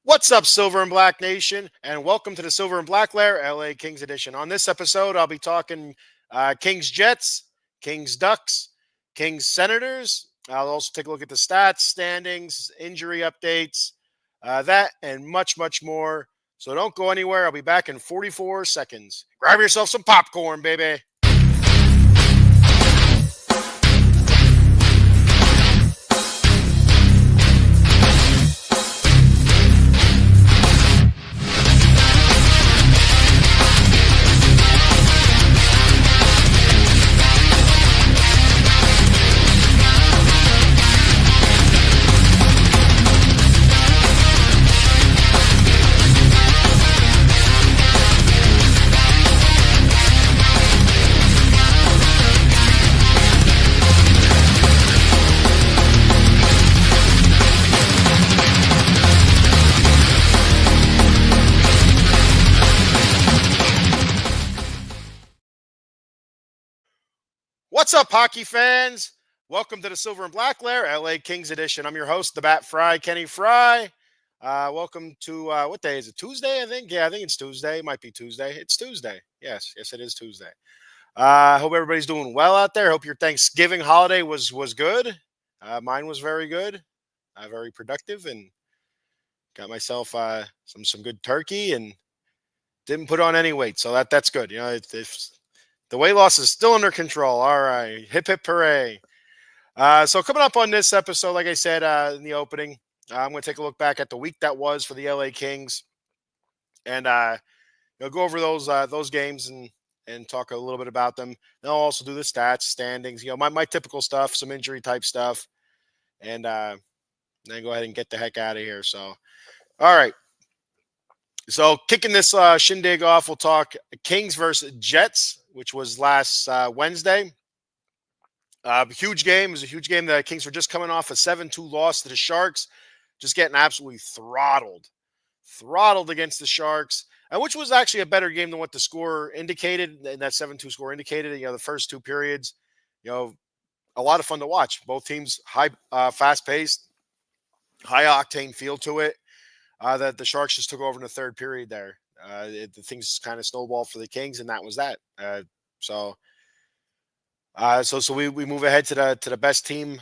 What's up, Silver and Black Nation, and welcome to the Silver and Black Lair LA Kings edition. On this episode, I'll be talking Kings Jets, Kings Ducks, Kings Senators. I'll also take a look at the stats, standings, injury updates, that, and much, much more. So don't go anywhere. I'll be back in 44 seconds. Grab yourself some popcorn, baby. What's up, hockey fans? Welcome to the Silver and Black Lair LA Kings edition. I'm your host, the Bat Fry, Kenny Fry. Welcome to what day is it? Tuesday, I think. Yeah, I think it's Tuesday. It might be Tuesday. It's Tuesday. Yes, it is Tuesday. Hope everybody's doing well out there. Hope your Thanksgiving holiday was good. Mine was very good, very productive, and got myself some good turkey and didn't put on any weight, so that's good. If the weight loss is still under control. All right, hip hip hooray! So coming up on this episode, like I said in the opening, I'm going to take a look back at the week that was for the LA Kings, and go over those games and talk a little bit about them. Then I'll also do the stats, standings, my typical stuff, some injury type stuff, and then go ahead and get the heck out of here. So, all right. So kicking this shindig off, we'll talk Kings versus Jets, which was last Wednesday. Huge game. It was a huge game. The Kings were just coming off a 7-2 loss to the Sharks, just getting absolutely throttled against the Sharks, and which was actually a better game than what the score indicated, and that 7-2 score indicated. The first two periods, a lot of fun to watch. Both teams high, fast-paced, high-octane feel to it. That the Sharks just took over in the third period there. The things kind of snowballed for the Kings, and that was that. So we move ahead to the best team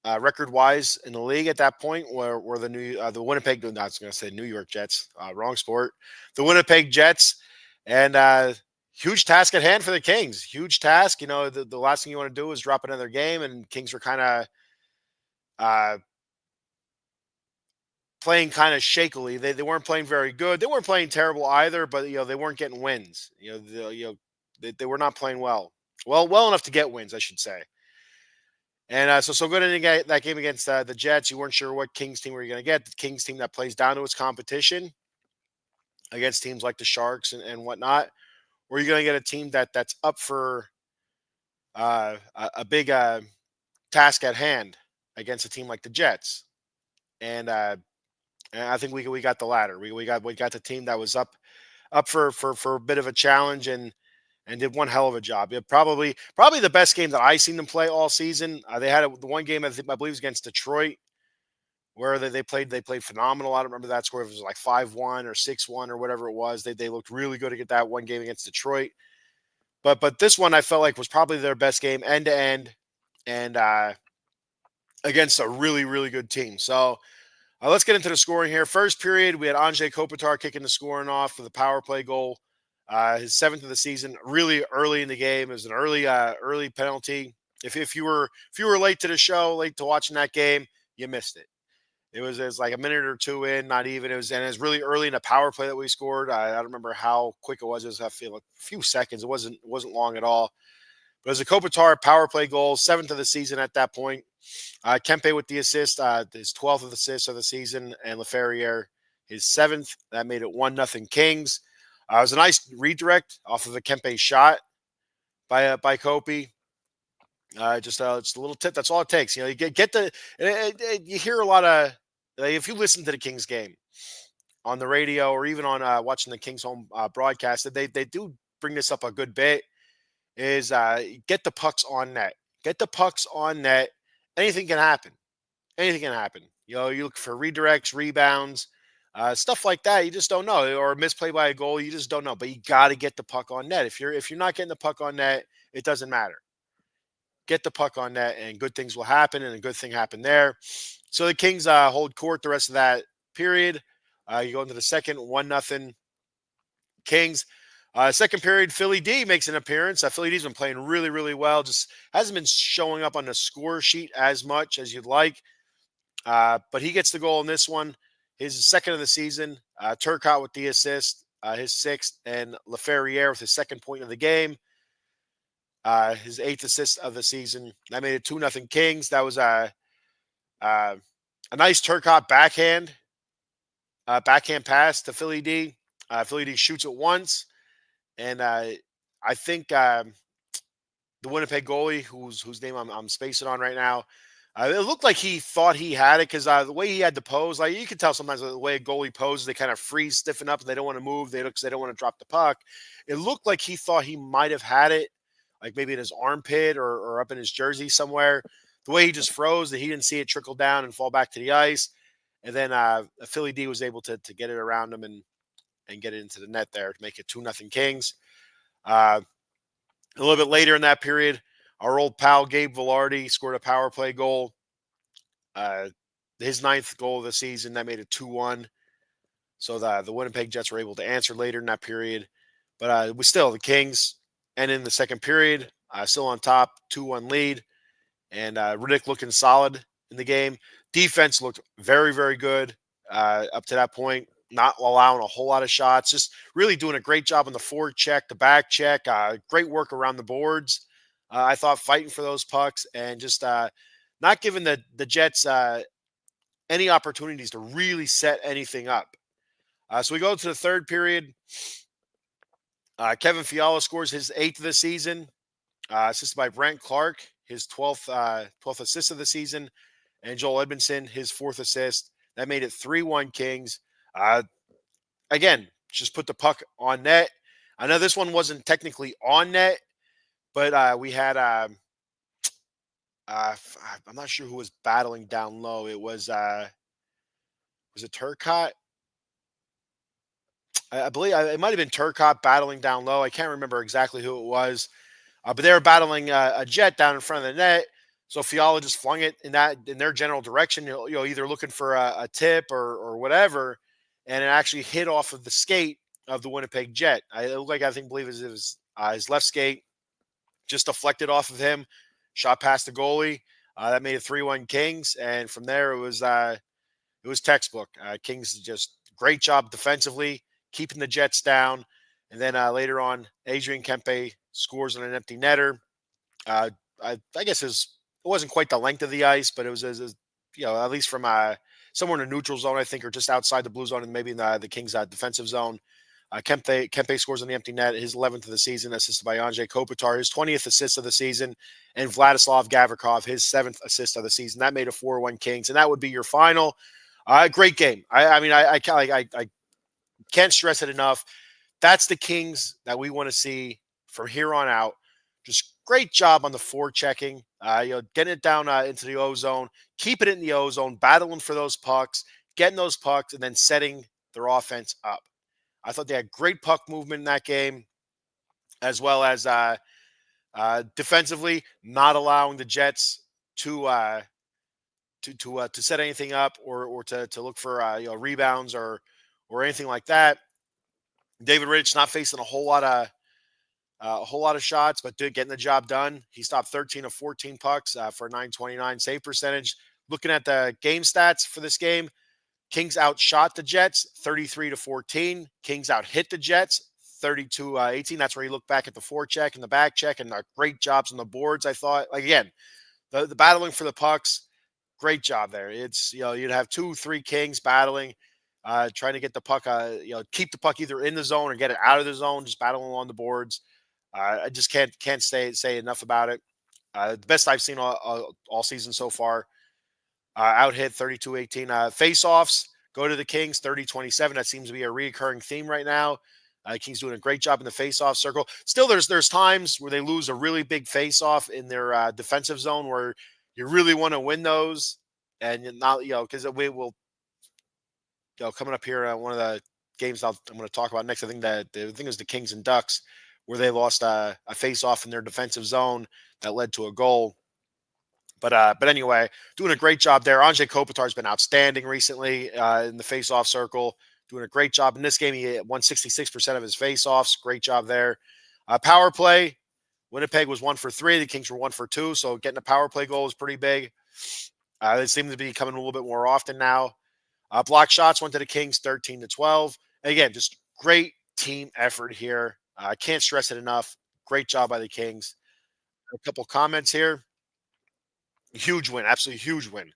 record wise in the league at that point, where the Winnipeg. No, I was going to say New York Jets. Wrong sport. The Winnipeg Jets, and huge task at hand for the Kings. Huge task. The last thing you want to do is drop another game, and Kings were kind of playing kind of shakily. They weren't playing very good. They weren't playing terrible either, but they weren't getting wins. They were not playing well. Well enough to get wins, I should say. And so good into that game against the Jets. You weren't sure what Kings team were you going to get. The Kings team that plays down to its competition against teams like the Sharks and whatnot. Or are you going to get a team that's up for a big task at hand against a team like the Jets? And I think we got the latter. We got the team that was up for a bit of a challenge and did one hell of a job. Probably the best game that I seen them play all season. They had the one game I believe was against Detroit, where they played phenomenal. I don't remember that score. If it was like 5-1 or 6-1 or whatever it was. They looked really good to get that one game against Detroit. But this one I felt like was probably their best game end to end, and against a really really good team. So. Let's get into the scoring here. First period, we had Anze Kopitar kicking the scoring off for the power play goal, his seventh of the season. Really early in the game, it was an early penalty. If you were late to the show, late to watching that game, you missed it. It was like a minute or two in, not even. It was really early in the power play that we scored. I don't remember how quick it was. It was I feel like a few seconds. It wasn't long at all. But it was a Kopitar power play goal, seventh of the season at that point. Kempe with the assist, his 12th assist of the season, and LaFerriere his seventh. That made it 1-0 Kings. It was a nice redirect off of a Kempe shot by Kopi. Just a little tip. That's all it takes. You get the. You hear a lot of if you listen to the Kings game on the radio or even on watching the Kings home broadcast, they do bring this up a good bit. Is get the pucks on net. Get the pucks on net. Anything can happen. Anything can happen. You look for redirects, rebounds. Stuff like that, you just don't know, or a misplay by a goal, you just don't know. But you got to get the puck on net. If you're not getting the puck on net, it doesn't matter. Get the puck on net, and good things will happen. And a good thing happened there. So the Kings hold court the rest of that period. You go into the second, 1-0 Kings. Second period, Philly D makes an appearance. Philly D's been playing really, really well. Just hasn't been showing up on the score sheet as much as you'd like. But he gets the goal in this one. His second of the season. Turcotte with the assist, his sixth, and Laferriere with his second point of the game. His eighth assist of the season. That made it 2-0 Kings. That was a nice Turcotte backhand pass to Philly D. Philly D shoots it once, and I think the Winnipeg goalie, whose name I'm spacing on right now, it looked like he thought he had it because the way he had to pose, like you can tell sometimes the way a goalie poses, they kind of freeze, stiffen up, and they don't want to move. They don't want to drop the puck. It looked like he thought he might have had it, like maybe in his armpit or up in his jersey somewhere. The way he just froze, that he didn't see it trickle down and fall back to the ice, and then Philly D was able to get it around him and get it into the net there to make it 2-0 Kings. Uh, a little bit later in that period, our old pal Gabe Velarde scored a power play goal. Uh, his ninth goal of the season. That made it 2-1. So the Winnipeg Jets were able to answer later in that period. But the Kings end in the second period, still on top, 2-1 lead. And Riddick looking solid in the game. Defense looked very, very good up to that point, not allowing a whole lot of shots, just really doing a great job on the forward check, the back check, great work around the boards. I thought fighting for those pucks and just not giving the Jets any opportunities to really set anything up. So we go to the third period. Kevin Fiala scores his eighth of the season, assisted by Brent Clark, his 12th assist of the season, and Joel Edmondson, his fourth assist. That made it 3-1 Kings. Again, just put the puck on net. I know this one wasn't technically on net, but we had I'm not sure who was battling down low. It was it Turcotte? I believe it might have been Turcotte battling down low. I can't remember exactly who it was, but they were battling a jet down in front of the net. So Fiala just flung it in their general direction. Either looking for a tip or whatever, and it actually hit off of the skate of the Winnipeg Jet. It looked like I believe it was his left skate, just deflected off of him, shot past the goalie. That made it 3-1 Kings, and from there it was textbook. Kings just great job defensively, keeping the Jets down, and then later on, Adrian Kempe scores on an empty netter. I guess it wasn't quite the length of the ice, but it was at least from somewhere in the neutral zone, I think, or just outside the blue zone, and maybe in the Kings' defensive zone. Kempe scores on the empty net, his 11th of the season, assisted by Andrei Kopitar, his 20th assist of the season, and Vladislav Gavrikov, his 7th assist of the season. That made a 4-1 Kings, and that would be your final. Great game. I can't stress it enough. That's the Kings that we want to see from here on out. Just great job on the forechecking, getting it down into the O zone, keeping it in the O zone, battling for those pucks, getting those pucks, and then setting their offense up. I thought they had great puck movement in that game, as well as defensively, not allowing the Jets to set anything up or to look for rebounds or anything like that. David Rittich not facing a whole lot of shots, but getting the job done. He stopped 13 of 14 pucks for a 929 save percentage. Looking at the game stats for this game, Kings outshot the Jets 33-14. Kings out hit the Jets 32-18. That's where you look back at the forecheck and the back check and great jobs on the boards. I thought, again, the battling for the pucks, great job there. It's you'd have 2-3 Kings battling, trying to get the puck, keep the puck either in the zone or get it out of the zone, just battling along the boards. I just can't say enough about it. The best I've seen all season so far. Out hit 32-18. Face-offs go to the Kings 30-27. That seems to be a recurring theme right now. Kings doing a great job in the face-off circle. Still, there's times where they lose a really big face-off in their defensive zone where you really want to win those, and not because we will coming up here, one of the games I'm going to talk about next. I think that the thing is the Kings and Ducks, where they lost a face off in their defensive zone that led to a goal. But anyway, doing a great job there. Anze Kopitar's been outstanding recently in the face-off circle, doing a great job in this game. He won 66% of his face-offs. Great job there. Power play, Winnipeg was 1 for 3. The Kings were 1 for 2. So getting a power play goal is pretty big. They seem to be coming a little bit more often now. Block shots went to the Kings 13-12. Again, just great team effort here. I can't stress it enough. Great job by the Kings. A couple comments here. Huge win, absolutely huge win.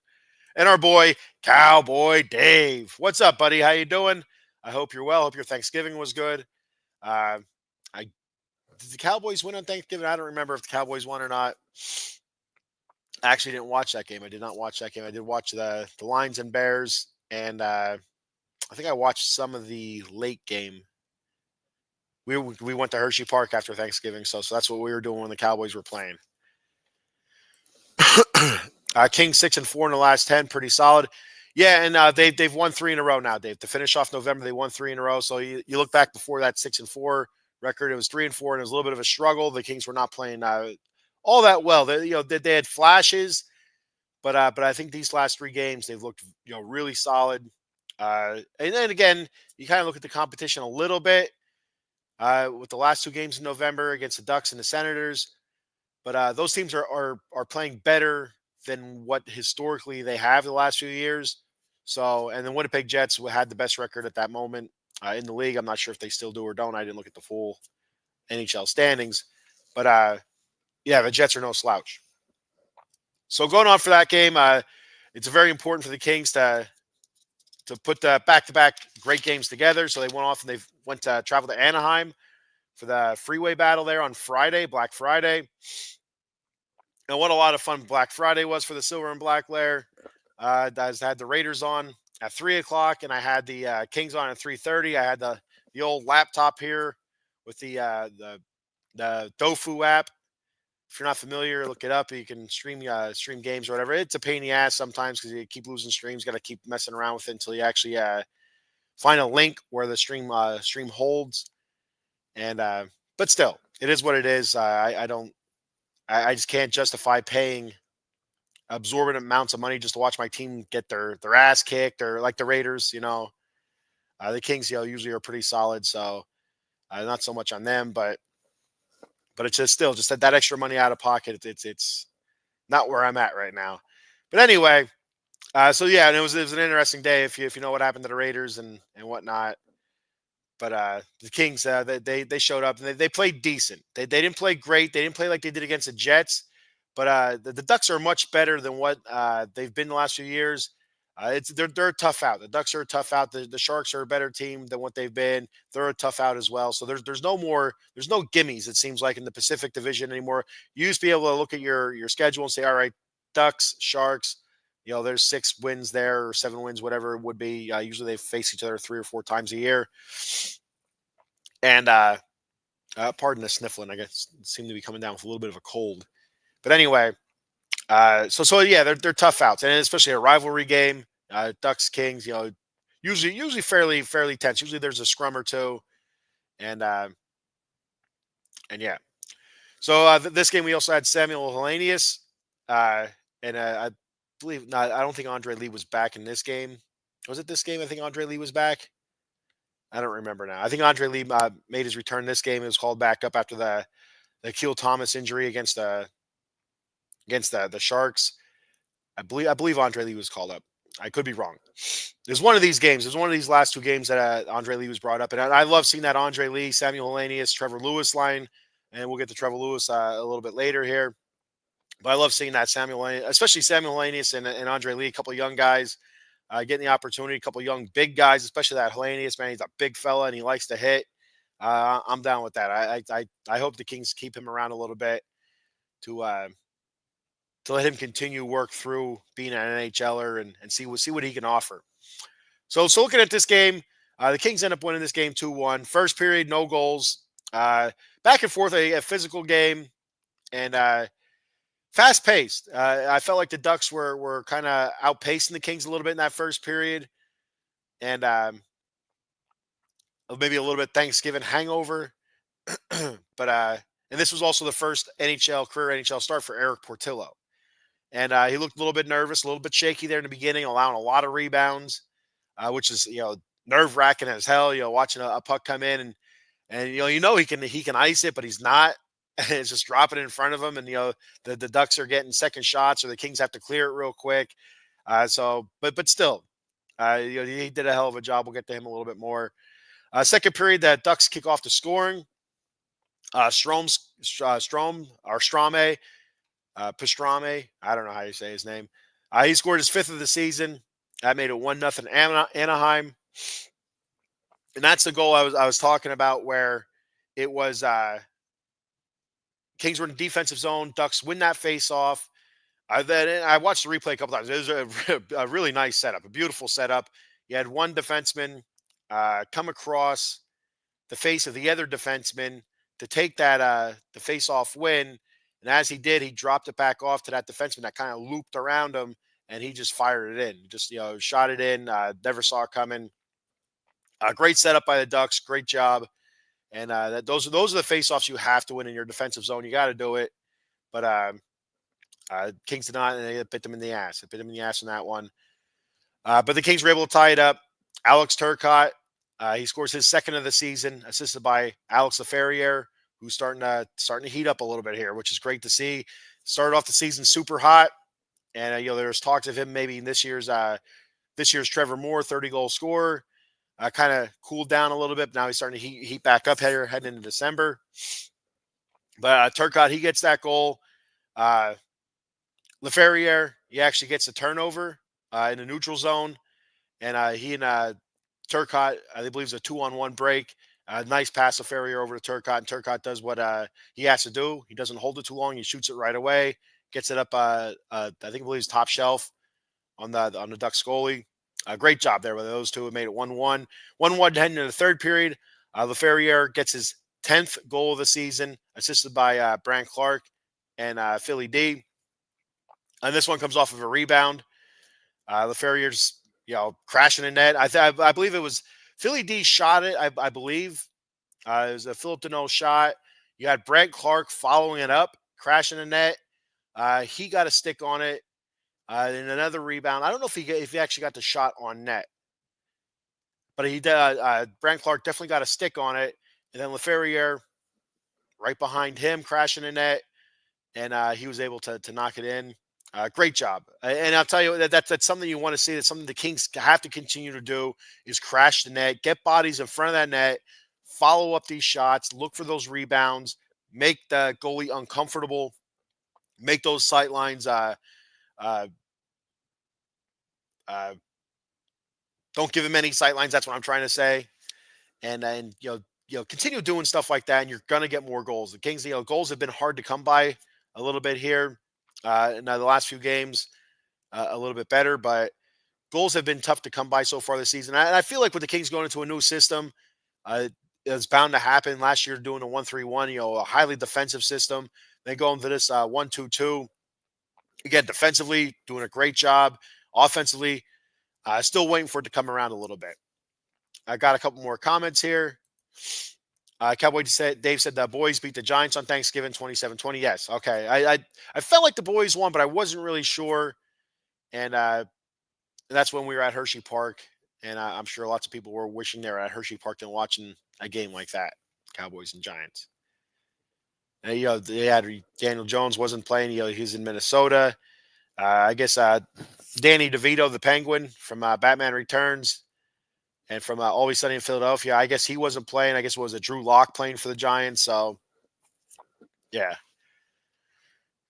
And our boy Cowboy Dave, what's up, buddy? How you doing? I hope you're well. Hope your Thanksgiving was good. Uh, I Did the Cowboys win on Thanksgiving? I don't remember if the Cowboys won or not. I actually didn't watch that game. I did not watch that game. I did watch the Lions and Bears, and I think I watched some of the late game. We went to Hershey Park after Thanksgiving, so that's what we were doing when the Cowboys were playing. Kings 6-4 in the last 10, pretty solid. Yeah, and they've won 3 in a row now, Dave. To finish off November, they won 3 in a row. So you look back before that 6-4 record, it was 3-4, and it was a little bit of a struggle. The Kings were not playing all that well. They had flashes, but I think these last 3 games they've looked really solid. And then again, you kind of look at the competition a little bit with the last 2 games in November against the Ducks and the Senators. But those teams are playing better than what historically they have the last few years. So, and the Winnipeg Jets had the best record at that moment in the league. I'm not sure if they still do or don't. I didn't look at the full NHL standings, but yeah, the Jets are no slouch. So going on for that game, it's very important for the Kings to put the back-to-back great games together. So they went off and they went to travel to Anaheim for the freeway battle there on Friday, Black Friday. And what a lot of fun Black Friday was for the Silver and Black Lair. I had the Raiders on at 3 o'clock, and I had the Kings on at 3:30. I had the old laptop here with the Dofu app. If you're not familiar, look it up. You can stream games or whatever. It's a pain in the ass sometimes because you keep losing streams. Got to keep messing around with it until you actually find a link where the stream holds. And but still, it is what it is. I just can't justify paying absorbent amounts of money just to watch my team get their ass kicked, or like the Raiders. The Kings, usually are pretty solid, so not so much on them, but it's just still just that extra money out of pocket. It's not where I'm at right now. But anyway, so yeah, and it was an interesting day if you know what happened to the Raiders and whatnot. But the Kings, they showed up and they played decent. They didn't play great. They didn't play like they did against the Jets. But the Ducks are much better than what they've been the last few years. They're a tough out. The Ducks are a tough out. The Sharks are a better team than what they've been. They're a tough out as well. So there's no gimmies. It seems like in the Pacific Division anymore. You used to be able to look at your schedule and say, all right, Ducks, Sharks. There's 6 wins there or 7 wins, whatever it would be. Usually they face each other 3 or 4 times a year. And pardon the sniffling. I guess seem to be coming down with a little bit of a cold. But anyway, so yeah, they're tough outs, and especially a rivalry game. Ducks Kings, usually fairly tense. Usually there's a scrum or two, and yeah. So this game we also had Samuel Hellenius, and I believe not. I don't think Andre Lee was back in this game. Was it this game? I think Andre Lee was back. I don't remember now. I think Andre Lee made his return this game. He was called back up after the Keel Thomas injury against the Sharks. I believe Andre Lee was called up. I could be wrong. There's one of these games. There's one of these last 2 games that Andre Lee was brought up, and I love seeing that Andre Lee, Samuel Hellenius, Trevor Lewis line, and we'll get to Trevor Lewis a little bit later here. But I love seeing that especially Samuel Hellenius and Andre Lee, a couple of young guys getting the opportunity, a couple of young big guys, especially that Hellenius, man. He's a big fella and he likes to hit. I'm down with that. I hope the Kings keep him around a little bit to let him continue work through being an NHLer and see what he can offer. So looking at this game, the Kings end up winning this game 2-1. First period, no goals. Back and forth, a physical game, and fast paced. I felt like the Ducks were kind of outpacing the Kings a little bit in that first period. and maybe a little bit Thanksgiving hangover. but and this was also the first career NHL start for Erik Portillo, and he looked a little bit nervous, a little bit shaky there in the beginning, allowing a lot of rebounds, which is nerve wracking as hell. Watching a puck come in and he can ice it, but he's not. It's just dropping it in front of him, and the Ducks are getting second shots, or the Kings have to clear it real quick. But still, he did a hell of a job. We'll get to him a little bit more. Second period, the Ducks kick off the scoring. Strom or Strame, Pastrame. I don't know how you say his name. He scored his fifth of the season. That made it 1-0 Anaheim, and that's the goal I was talking about, where it was Kings were in the defensive zone. Ducks win that face off. Then I watched the replay a couple times. It was a really nice setup, a beautiful setup. You had one defenseman come across the face of the other defenseman to take that the face-off win. And as he did, he dropped it back off to that defenseman that kind of looped around him, and he just fired it in. Just shot it in. Never saw it coming. Great setup by the Ducks. Great job. And those are the face-offs you have to win in your defensive zone. You got to do it. But Kings did not, and they bit them in the ass. It bit them in the ass in that one. But the Kings were able to tie it up. Alex Turcotte, he scores his second of the season, assisted by Alex Laferriere, who's starting to heat up a little bit here, which is great to see. Started off the season super hot, and there's talks of him maybe in this year's Trevor Moore 30-goal scorer. Kind of cooled down a little bit. Now he's starting to heat back up here heading into December. But Turcotte, he gets that goal. Laferriere, he actually gets a turnover in the neutral zone, and he and Turcotte, I believe, it's a 2-on-1 break. Nice pass of Ferrier over to Turcotte, and Turcotte does what he has to do. He doesn't hold it too long. He shoots it right away, gets it up. I believe it's top shelf on the Ducks goalie. Great job there with those two. It made it 1-1. 1-1 heading into the third period. Laferriere gets his 10th goal of the season, assisted by Brant Clark and Philly D. And this one comes off of a rebound. Laferriere's crashing the net. I believe it was Philly D shot it. I believe it was a Philip Deneau shot. You had Brant Clark following it up, crashing the net. He got a stick on it. And another rebound. I don't know if he actually got the shot on net, but he did. Brant Clark definitely got a stick on it, and then Laferriere right behind him, crashing the net, and he was able to knock it in. Great job, and I'll tell you that's something you want to see. That's something the Kings have to continue to do, is crash the net, get bodies in front of that net, follow up these shots, look for those rebounds, make the goalie uncomfortable, make those sight lines. Don't give him any sight lines. That's what I'm trying to say, and continue doing stuff like that, and you're gonna get more goals. The Kings, goals have been hard to come by a little bit here. Now the last few games, a little bit better, but goals have been tough to come by so far this season. I feel like with the Kings going into a new system, it's bound to happen. Last year doing a 1-3-1, a highly defensive system. They go into this 1-2-2. Again, defensively doing a great job. Offensively, still waiting for it to come around a little bit. I got a couple more comments here. Dave said the boys beat the Giants on Thanksgiving 27-20. Yes. Okay. I felt like the boys won, but I wasn't really sure. And that's when we were at Hershey Park. And I'm sure lots of people were wishing they were at Hershey Park and watching a game like that, Cowboys and Giants. And, they had Daniel Jones wasn't playing. He's in Minnesota. I guess Danny DeVito, the Penguin from Batman Returns, and from Always Sunny in Philadelphia, I guess he wasn't playing. I guess it was a Drew Lock playing for the Giants. So, yeah.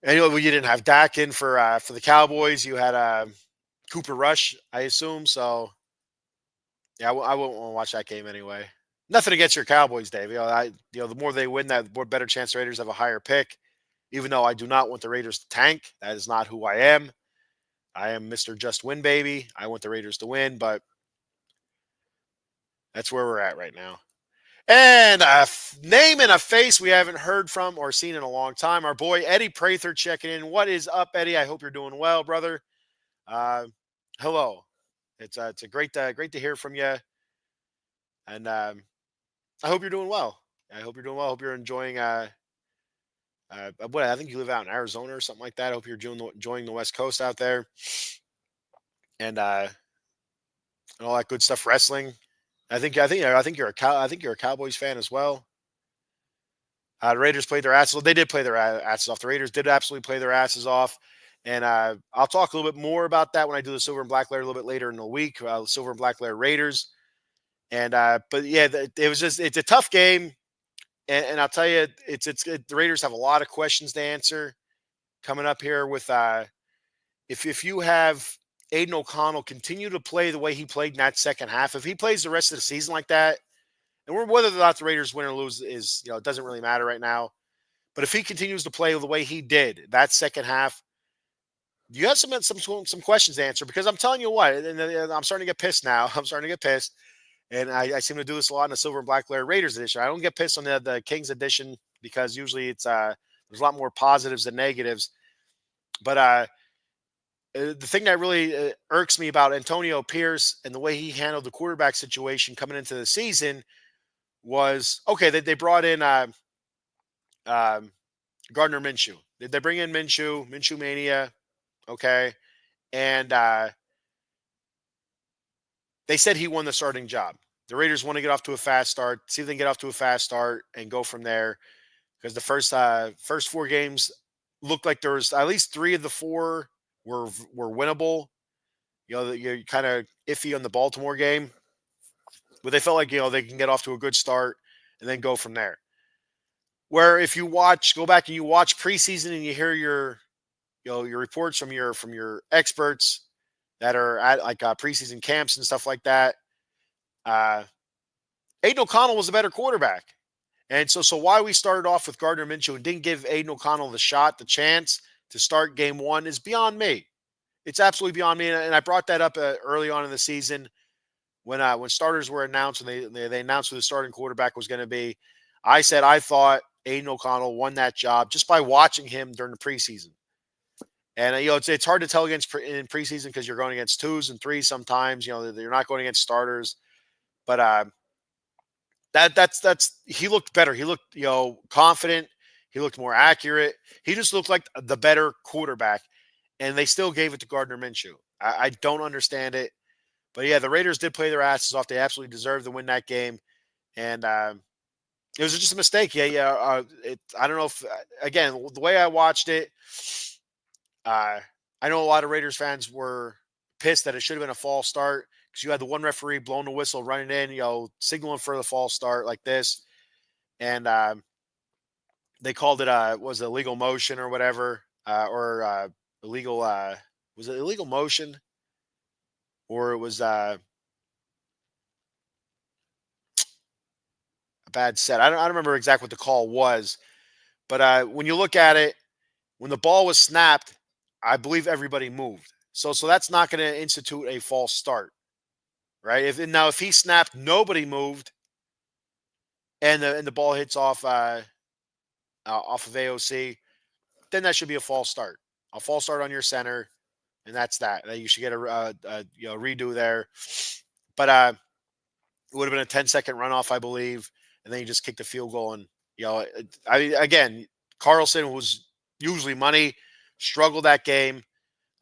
And you didn't have Dak in for the Cowboys. You had Cooper Rush, I assume. So, yeah, I won't want to watch that game anyway. Nothing against your Cowboys, Dave. The more they win, that more better chance the Raiders have a higher pick. Even though I do not want the Raiders to tank, that is not who I am. I am Mr. Just Win Baby. I want the Raiders to win, but that's where we're at right now. And a name and a face we haven't heard from or seen in a long time. Our boy Eddie Prather checking in. What is up, Eddie? I hope you're doing well, brother. Hello. It's a great to hear from you, and I hope you're doing well. I hope you're doing well. I hope you're enjoying. What I think you live out in Arizona or something like that. I hope you're enjoying the West Coast out there, and all that good stuff. Wrestling. I think you're I think you're a Cowboys fan as well. The Raiders played their asses. They did play their asses off. The Raiders did absolutely play their asses off, and I'll talk a little bit more about that when I do the Silver and Black Layer a little bit later in the week. Silver and Black Layer Raiders, and but yeah, it was just it's a tough game, and I'll tell you, the Raiders have a lot of questions to answer coming up here with if you have Aiden O'Connell continue to play the way he played in that second half, if he plays the rest of the season like that, and whether or not the Raiders win or lose is it doesn't really matter right now. But if he continues to play the way he did that second half, you have some questions to answer because I'm telling you what, and I'm starting to get pissed now. I'm starting to get pissed, and I seem to do this a lot in the Silver and Black Layer Raiders edition. I don't get pissed on the Kings edition because usually it's there's a lot more positives than negatives. But the thing that really irks me about Antonio Pierce and the way he handled the quarterback situation coming into the season was okay. They brought in um, Gardner Minshew. They bring in Minshew Mania, okay, and they said he won the starting job. The Raiders want to get off to a fast start, see if they can get off to a fast start and go from there. Because the first four games looked like there was at least three of the four were winnable. You're kind of iffy on the Baltimore game, but they felt like they can get off to a good start and then go from there. Where if you go back and you watch preseason and you hear your reports from your experts that are at like preseason camps and stuff like that, uh, Aiden O'Connell was a better quarterback. And so why we started off with Gardner Minshew and didn't give Aiden O'Connell the chance to start game one is beyond me. It's absolutely beyond me. And I brought that up early on in the season when starters were announced and they announced who the starting quarterback was going to be. I said I thought Aiden O'Connell won that job just by watching him during the preseason. And it's hard to tell in preseason because you're going against twos and threes sometimes. You're not going against starters, but that's he looked better. He looked confident. He looked more accurate. He just looked like the better quarterback, and they still gave it to Gardner Minshew. I don't understand it, but yeah, the Raiders did play their asses off. They absolutely deserved to win that game, and it was just a mistake. I don't know if again the way I watched it. Uh, I know a lot of Raiders fans were pissed that it should have been a false start because you had the one referee blowing the whistle, running in, signaling for the false start like this, and they called it was it illegal motion or whatever, or illegal was it illegal motion or it was a bad set. I don't remember exactly what the call was, but when you look at it, when the ball was snapped, I believe everybody moved. So that's not going to institute a false start, right? If he snapped, nobody moved, and the ball hits off of AOC, then that should be a false start on your center, and that's that. You should get a redo there, but it would have been a 10-second runoff, I believe, and then you just kick the field goal, and again, Carlson was usually money, struggled that game.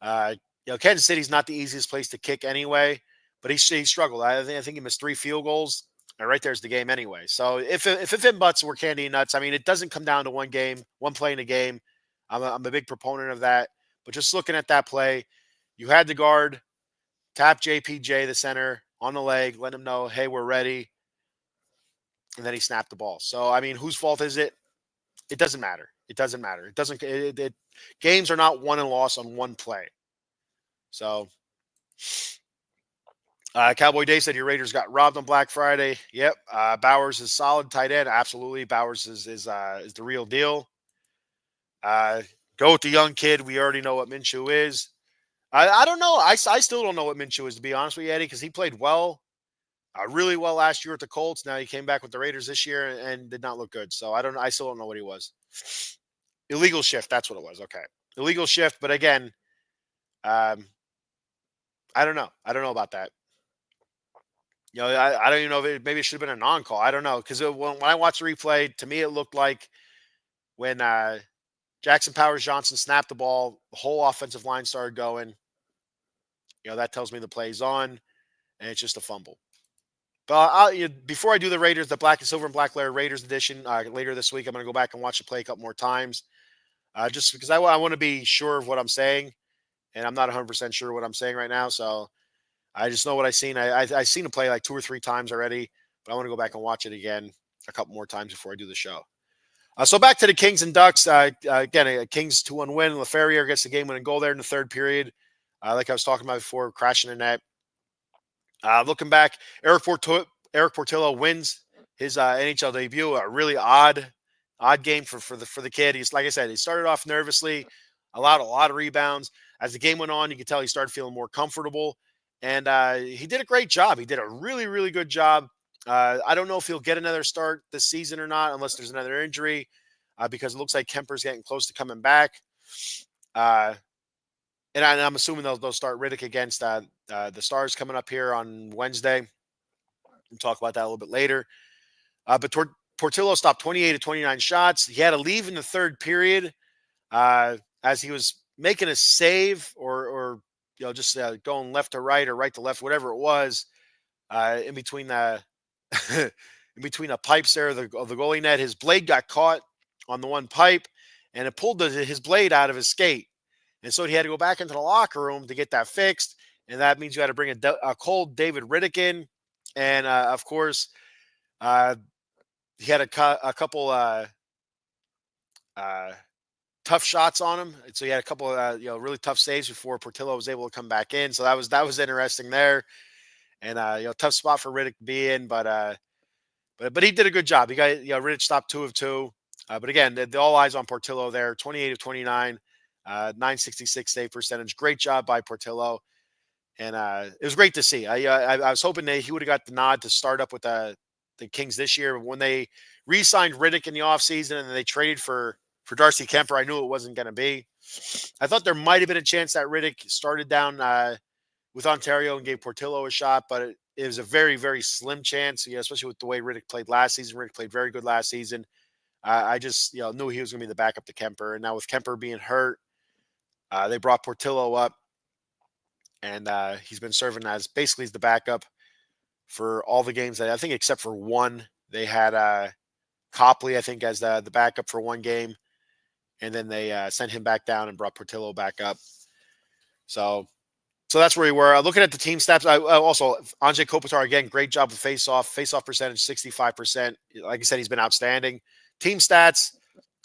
Kansas City's not the easiest place to kick anyway, but he struggled. I think he missed 3 field goals. And right there's the game anyway. So if it butts were candy and nuts, I mean, it doesn't come down to one game, one play in a game. I'm a big proponent of that. But just looking at that play, you had the guard tap JPJ, the center, on the leg, let him know, hey, we're ready. And then he snapped the ball. So, I mean, whose fault is it? It doesn't matter. It doesn't matter. It doesn't. Games are not won and lost on one play. So, Cowboy Dave said your Raiders got robbed on Black Friday. Yep. Bowers is solid tight end. Absolutely. Bowers is the real deal. Go with the young kid. We already know what Minshew is. I don't know. I still don't know what Minshew is, to be honest with you, Eddie, because he played well, really well last year at the Colts. Now he came back with the Raiders this year and did not look good. So I still don't know what he was. Illegal shift. That's what it was. Okay. Illegal shift. But again, I don't know. I don't know about that. I don't even know if maybe it should have been a non-call. I don't know because when I watched the replay, to me it looked like when Jackson Powers Johnson snapped the ball, the whole offensive line started going. That tells me the play's on, and it's just a fumble. But before I do the Raiders, the Black and Silver and Black Lair Raiders edition later this week, I'm going to go back and watch the play a couple more times, just because I want to be sure of what I'm saying, and I'm not 100% sure what I'm saying right now. So I just know what I've seen. I've seen the play like 2 or 3 times already, but I want to go back and watch it again a couple more times before I do the show. So back to the Kings and Ducks. Again, a Kings 2-1 win. LaFerriere gets the game-winning goal there in the third period. Like I was talking about before, crashing the net. Looking back, Erik Portillo wins his NHL debut. A really odd game for the kid. He's, like I said, he started off nervously, allowed a lot of rebounds. As the game went on, you could tell he started feeling more comfortable, and he did a great job. He did a really, really good job. I don't know if he'll get another start this season or not, unless there's another injury, because it looks like Kemper's getting close to coming back. Uh, and I'm assuming they'll start Riddick against the Stars coming up here on Wednesday. We'll talk about that a little bit later. But Portillo stopped 28 to 29 shots. He had to leave in the third period as he was making a save or just going left to right or right to left, whatever it was, in between the in between the pipes there of the goalie net. His blade got caught on the one pipe, and it pulled his blade out of his skate. And so he had to go back into the locker room to get that fixed. And that means you had to bring a cold David Riddick in. And of course, uh, he had a couple uh, tough shots on him. So he had a couple really tough saves before Portillo was able to come back in. So that was interesting there. And tough spot for Riddick to be in, but he did a good job. He got Riddick stopped 2 of 2. But again, the all eyes on Portillo there, 28 of 29. 966 save percentage. Great job by Portillo. And it was great to see. I was hoping that he would have got the nod to start up with the Kings this year. But when they re-signed Riddick in the offseason and then they traded for Darcy Kemper, I knew it wasn't going to be. I thought there might have been a chance that Riddick started down with Ontario and gave Portillo a shot, but it was a very, very slim chance, especially with the way Riddick played last season. Riddick played very good last season. I just knew he was going to be the backup to Kemper. And now with Kemper being hurt, they brought Portillo up, and he's been serving as basically the backup for all the games that I think, except for one. They had Copley, I think, as the backup for one game, and then they sent him back down and brought Portillo back up. So that's where we were. Looking at the team stats, also Anze Kopitar, again, great job with face-off percentage, 65%. Like I said, he's been outstanding. Team stats.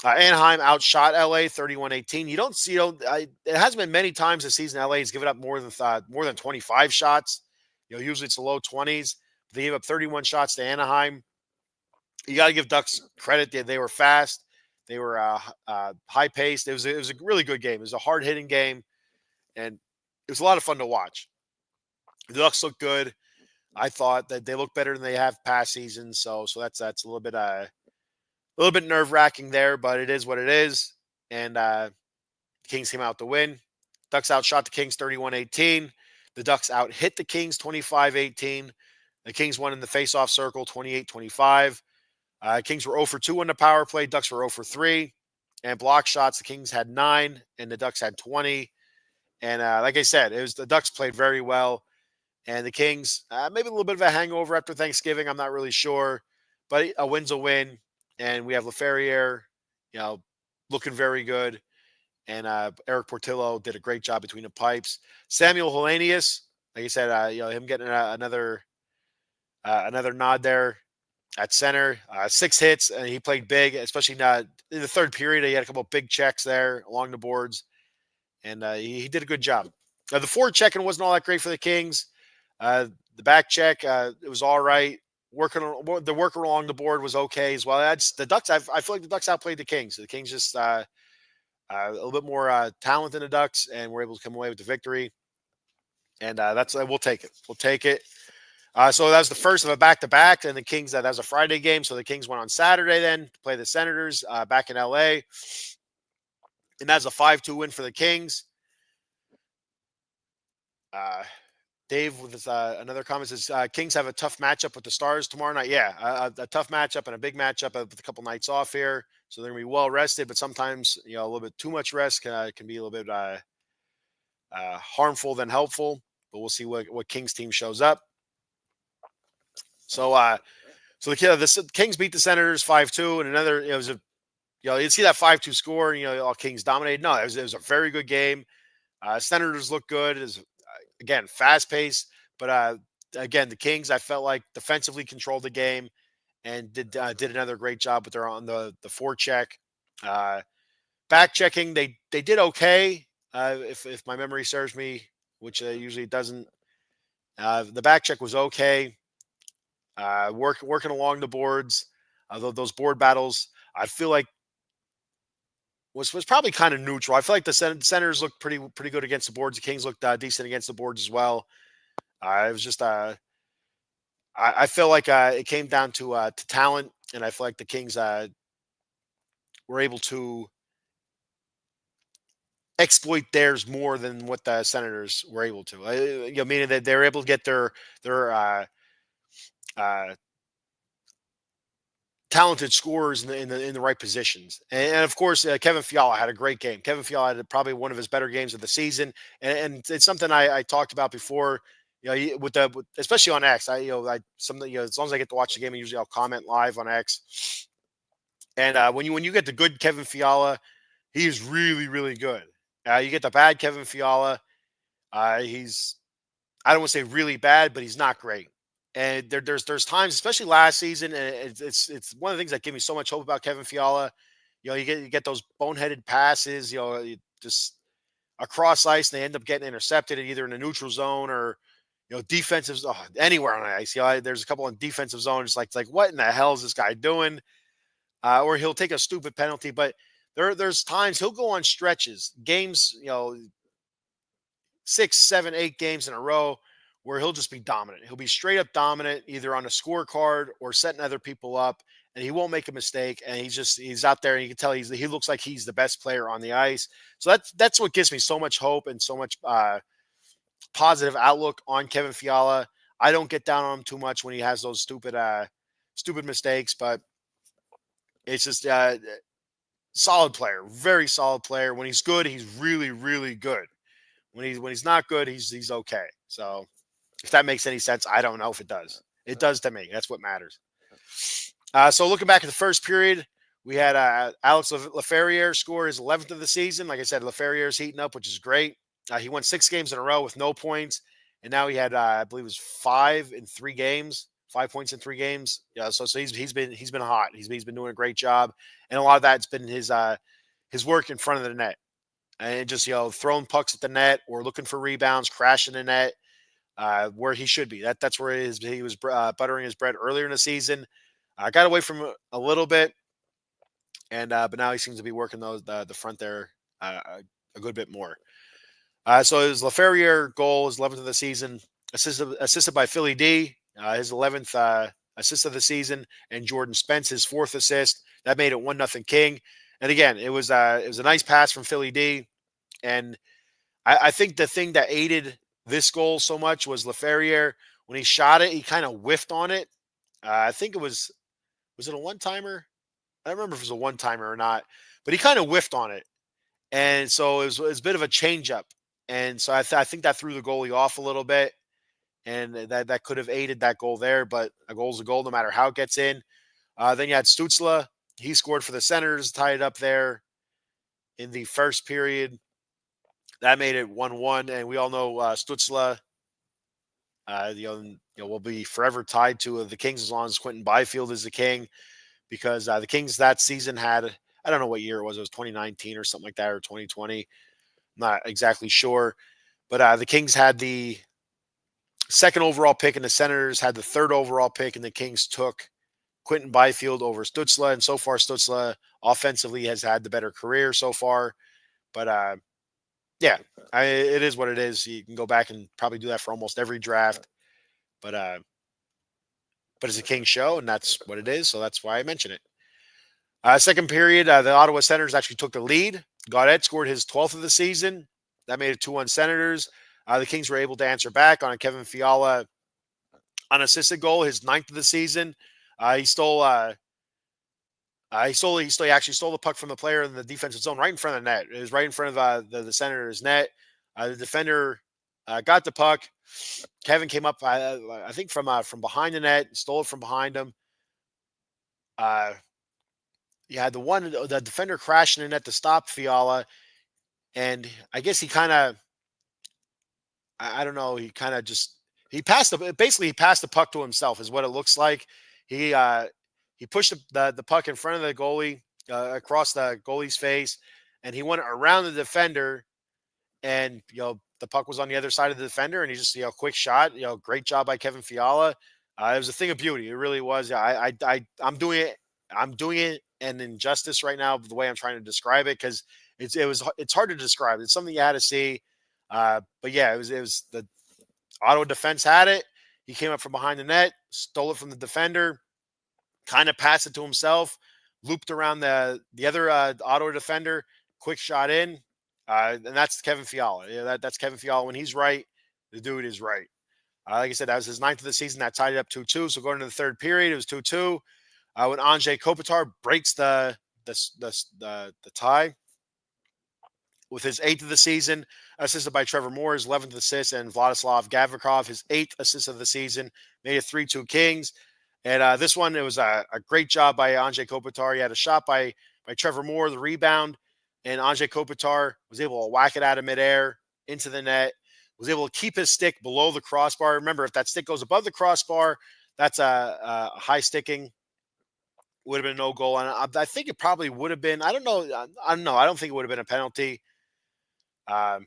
Anaheim outshot LA 31-18. It hasn't been many times this season LA has given up more than 25 shots. Usually it's the low 20s. They gave up 31 shots to Anaheim. You got to give Ducks credit. They were fast. They were high paced. It was a really good game. It was a hard hitting game, and it was a lot of fun to watch. The Ducks look good. I thought that they look better than they have past seasons. So that's a little bit nerve-wracking there, but it is what it is. And the Kings came out to win. Ducks outshot the Kings 31-18. The Ducks out-hit the Kings 25-18. The Kings won in the face-off circle 28-25. Kings were 0 for 2 on the power play. Ducks were 0 for 3. And block shots, the Kings had 9, and the Ducks had 20. And like I said, the Ducks played very well. And the Kings, maybe a little bit of a hangover after Thanksgiving. I'm not really sure. But a win's a win. And we have LaFerriere, looking very good. And Erik Portillo did a great job between the pipes. Samuel Hellenius, like I said, him getting another nod there at center. 6 hits, and he played big, especially in the third period. He had a couple of big checks there along the boards, and he did a good job. The forward checking wasn't all that great for the Kings. The back check, it was all right. The work along the board was okay as well. The Ducks. I feel like the Ducks outplayed the Kings. The Kings just a little bit more talent than the Ducks, and were able to come away with the victory. And we'll take it. We'll take it. So that was the first of a back-to-back, and the Kings. That was a Friday game, so the Kings went on Saturday then to play the Senators back in LA, and that's a 5-2 win for the Kings. Dave with his, another comment says Kings have a tough matchup with the Stars tomorrow night. Yeah, a tough matchup and a big matchup with a couple nights off here, so they're gonna be well rested. But sometimes a little bit too much rest can be a little bit harmful than helpful. But we'll see what Kings team shows up. So the Kings beat the Senators 5-2, and another it was a you see that 5-2 score, and all Kings dominated. No, it was a very good game. Senators look good. Is again fast paced, but again the Kings I felt like defensively controlled the game and did another great job with their on the forecheck. Uh, Back checking they did okay. If my memory serves me, which usually doesn't. The back check was okay. Working along the boards, those board battles, I feel like was probably kind of neutral. I feel like the Senators looked pretty good against the boards. The Kings looked decent against the boards as well. It was just I feel like it came down to talent, and I feel like the Kings were able to exploit theirs more than what the Senators were able to. Meaning that they're able to get their uh, talented scorers in the right positions. And of course, Kevin Fiala had a great game. Kevin Fiala had probably one of his better games of the season, and it's something I talked about before. Especially on X, something as long as I get to watch the game, usually I'll comment live on X. And when you get the good Kevin Fiala, he is really really good. You get the bad Kevin Fiala, he's I don't want to say really bad, but he's not great. And there's times, especially last season, and it's one of the things that give me so much hope about Kevin Fiala. You get those boneheaded passes, just across ice, and they end up getting intercepted either in a neutral zone or defensive anywhere on the ice. There's a couple in defensive zone. It's like what in the hell is this guy doing? Or he'll take a stupid penalty, but there's times he'll go on stretches, games, 6, 7, 8 games in a row where he'll just be dominant. He'll be straight up dominant, either on a scorecard or setting other people up, and he won't make a mistake. And he's out there, and you can tell he looks like he's the best player on the ice. So that's what gives me so much hope and so much positive outlook on Kevin Fiala. I don't get down on him too much when he has those stupid mistakes, but it's just solid player, very solid player. When he's good, he's really really good. When he's not good, he's okay. So if that makes any sense, I don't know if it does. It does to me. That's what matters. So looking back at the first period, we had Alex Laferriere score his 11th of the season. Like I said, Laferriere's heating up, which is great. He won 6 games in a row with no points, and now he had I believe it was 5 points in 3 games. Yeah, so he's been hot. He's been doing a great job, and a lot of that's been his work in front of the net, and just throwing pucks at the net or looking for rebounds, crashing the net. Where he should be. That's where he was buttering his bread earlier in the season. Got away from it a little bit, and but now he seems to be working the front there a good bit more. So his Laferriere goal, his 11th of the season, assisted by Philly D, his 11th assist of the season, and Jordan Spence his 4th assist. That made it 1-0 King. And again, it was a nice pass from Philly D, and I think the thing that aided this goal so much was Laferriere. When he shot it, he kind of whiffed on it. I think was it a one timer? I don't remember if it was a one timer or not, but he kind of whiffed on it, and so it was a bit of a change up, and so I think that threw the goalie off a little bit, and that could have aided that goal there. But a goal's a goal, no matter how it gets in. Then you had Stützle. He scored for the Senators, tied it up there in the first period. That made it 1-1, and we all know Stützle, will be forever tied to the Kings as long as Quentin Byfield is the King, because the Kings that season had, I don't know what year it was 2019 or something like that, or 2020. I'm not exactly sure, but the Kings had the second overall pick, and the Senators had the third overall pick, and the Kings took Quentin Byfield over Stützle, and so far Stützle offensively has had the better career so far, but yeah, it is what it is. You can go back and probably do that for almost every draft, but it's a King show, and that's what it is. So that's why I mention it. Second period, the Ottawa Senators actually took the lead. Gaudette scored his 12th of the season. That made it 2-1 Senators. The Kings were able to answer back on a Kevin Fiala unassisted goal, his ninth of the season. He stole. He actually stole the puck from the player in the defensive zone right in front of the net. It was right in front of the Senators' net. The defender got the puck. Kevin came up, I think, from behind the net, stole it from behind him. Uh, you had the defender crashing in the net to stop Fiala, and I guess he kind of, I don't know, he kind of just he passed the puck to himself, is what it looks like. He uh, he pushed the puck in front of the goalie, across the goalie's face, and he went around the defender, and the puck was on the other side of the defender, and he just quick shot. Great job by Kevin Fiala. It was a thing of beauty. It really was. I'm doing it. I'm doing it an injustice right now the way I'm trying to describe it, because it's hard to describe. It's something you had to see. But yeah, it was the Ottawa defense had it. He came up from behind the net, stole it from the defender, kind of passed it to himself, looped around the other Ottawa defender, quick shot in, and that's Kevin Fiala. Yeah, that's Kevin Fiala. When he's right, the dude is right. Like I said, that was his ninth of the season. That tied it up 2-2. So going into the third period, it was 2-2. When Anze Kopitar breaks the tie with his eighth of the season, assisted by Trevor Moore, his 11th assist, and Vladislav Gavrikov, his eighth assist of the season, made it 3-2 Kings. And this one, it was a great job by Anze Kopitar. He had a shot by Trevor Moore, the rebound, and Anze Kopitar was able to whack it out of midair into the net, was able to keep his stick below the crossbar. Remember, if that stick goes above the crossbar, that's a high sticking, would have been no goal. And I think it probably would have been, I don't know. I don't know. I don't think it would have been a penalty. Um,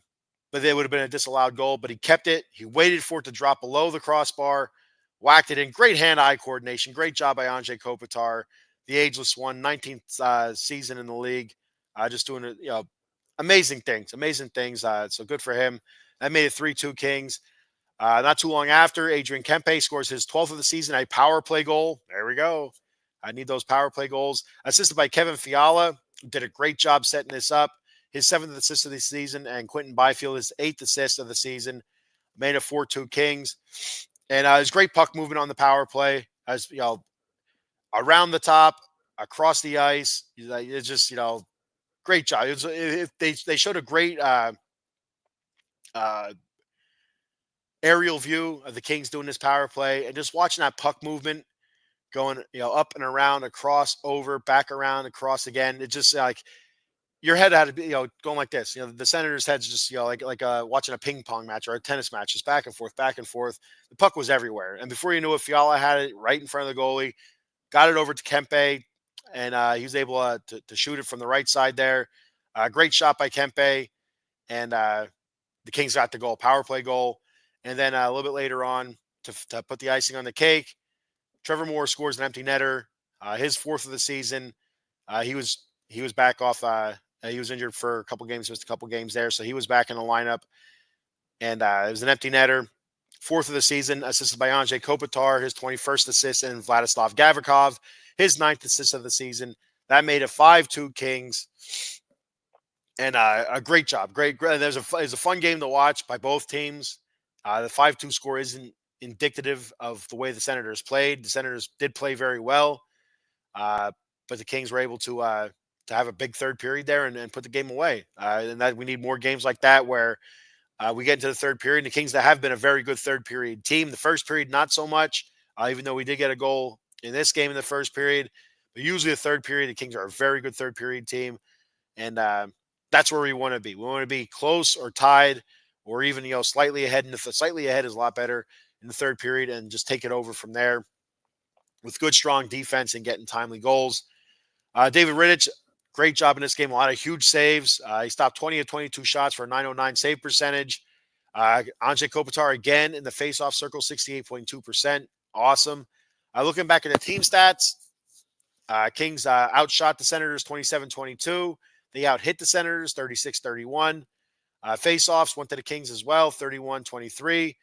but it would have been a disallowed goal. But he kept it. He waited for it to drop below the crossbar, whacked it in. Great hand-eye coordination. Great job by Anze Kopitar, the ageless one, 19th season in the league. Just doing it, amazing things. Amazing things. So good for him. That made it 3-2 Kings. Not too long after, Adrian Kempe scores his 12th of the season, a power play goal. There we go. I need those power play goals. Assisted by Kevin Fiala, who did a great job setting this up. His 7th assist of the season, and Quentin Byfield, his 8th assist of the season, made it 4-2 Kings. And it was great puck movement on the power play. As around the top, across the ice. It's just great job. They showed a great uh, aerial view of the Kings doing this power play, and just watching that puck movement going up and around, across, over, back around, across again. It just like your head had to be going like this. The Senators' heads just like watching a ping pong match or a tennis match, just back and forth, back and forth. The puck was everywhere, and before you knew it, Fiala had it right in front of the goalie, got it over to Kempe, and he was able to shoot it from the right side there. Great shot by Kempe, and the Kings got the goal, power play goal. And then a little bit later on, to put the icing on the cake, Trevor Moore scores an empty netter, his 4th of the season. He was back off. He was injured for a couple games, missed a couple games there, so he was back in the lineup. And it was an empty netter, 4th of the season, assisted by Anze Kopitar, his 21st assist, and Vladislav Gavrikov, his 9th assist of the season. That made it 5-2 Kings. And a great job. Great. It was a fun game to watch by both teams. The 5-2 score isn't indicative of the way the Senators played. The Senators did play very well, but the Kings were able to have a big third period there and put the game away. And that we need more games like that where we get into the third period. The Kings that have been a very good third period team. The first period, not so much, even though we did get a goal in this game in the first period. But usually the third period, the Kings are a very good third period team. And that's where we want to be. We want to be close or tied or even, slightly ahead. And if the slightly ahead is a lot better in the third period, and just take it over from there with good, strong defense and getting timely goals. David Rittich, great job in this game. A lot of huge saves. He stopped 20 of 22 shots for a 909 save percentage. Anze Kopitar again in the faceoff circle, 68.2%. Awesome. Looking back at the team stats, Kings outshot the Senators 27-22. They out-hit the Senators 36-31. Face-offs went to the Kings as well, 31-23.